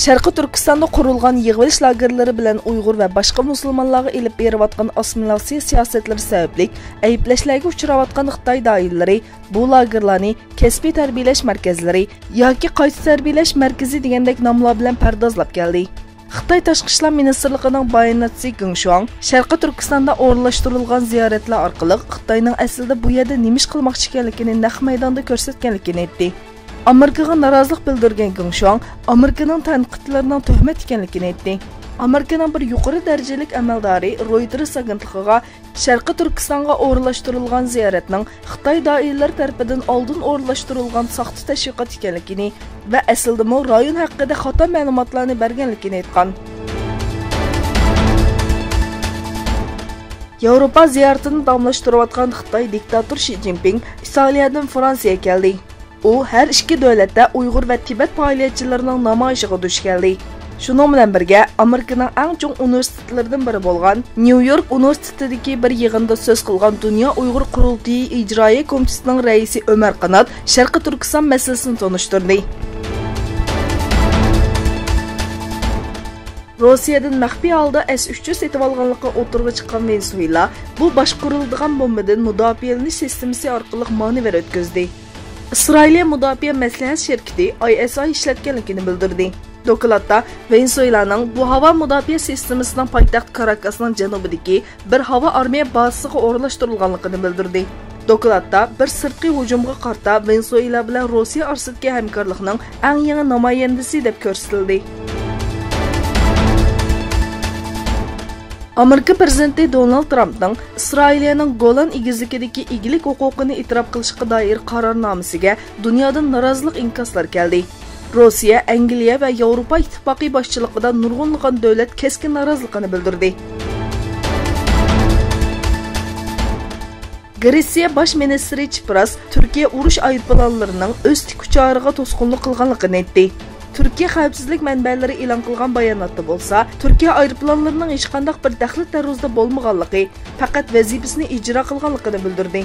Şərqi Türkistanda qurulğan yığılış lagerləri bilan Uyğur və başqa musulmonlarga elib beriyotgan assimilasiya siyosatları səbəblik ayıpləşlərə uçrayotgan Xitoy doirələri bu lagerlarni kəsbi tərbiyələş mərkəzləri yoki qayta tərbiyələş mərkəzi degandek nomlar bilan pardozlab keldi. Xitoy Tashqi ishlar ministrligining bayonotchisi Geng Shuang Sharqi Turkistonda o'rinlashtirilgan ziyoratlar orqali Xitoyning aslida bu yerda nima ish qilmoqchi ekanligini naq maydonda ko'rsatganligini aytdi. Amerikaga norozilik bildirgan Geng Shuang Amerikaning tanqidlarining tuhmat ekanligini aytdi. Amerikaning bir yuqori darajalik amaldori Reuters agentligiga Sharqi Turkistonga o'rinlashtirilgan ziyoratning Xitoy doiralari tarafidan oldin o'rinlashtirilgan soxta tashviqot ekanligini va aslida bu rayon haqida xato ma'lumotlarni berganligini aytgan. Yevropa ziyoratini davomlashtirayotgan Xitoy diktator Xi Jinping Italiyadan Fransiyaga keldi. U har ikki davlatda Uyg'ur va Tibet faoliyatchilarining namoyishiga duch keldi. Şunun bilan birga Amerikaning eng chong universitetlaridan biri bo'lgan New York universitetidagi bir yig'inda so'z qilgan Dunyo Uyg'ur qurultiyi ijroiya komitetining raisi Ömer Qanat Sharqi Turkiston masalasini tanishtirdi. Rossiyadan maxfiy holda S-300 setib olganlikqa o'tirg'i chiqqan Venezuela bu boshqariladigan bombadan mudofaalanish sistemasi orqali manevr o'tkazdi. İsrailiya mudofaa maslahat shirkati ISI ishlatganligini bildirdi. Dokladda Venezuela'nın bu hava mudofaa sistemasining poytaxt Caracasning janubidagi bir havo armiya bazasiga o'rinlashtirilganligini bildirdi. Dokladda bir sirtqi hujumga qarta Venezuela bilan Rossiya orasidagi hamkorlikning eng yangi namoyandasi deb ko'rsatildi. Amerika prezidenti Donald Trumpning Isroiliyaning Golan egizligidagi egilik huquqini e'tirof qilishga doir qarornomasiga dunyodan norozilik inkoslar keldi. Rossiya, Angliya va Yevropa ittifoqi boshchiligida nurg'unlagan davlat keskin noroziligini bildirdi. Gretsiya bosh ministri Tsipras Turkiya urush aeroplanlarining o'z tik uchog'iga to'sqinlik qilganligini aytdi. Turkiya xavfsizlik manbalari e'lon qilgan bayonotda bo'lsa, Turkiya aeroplanlarining hech qanday bir daxli terrorda bo'lmaganligi, faqat vazifasini ijro qilganligini bildirdi.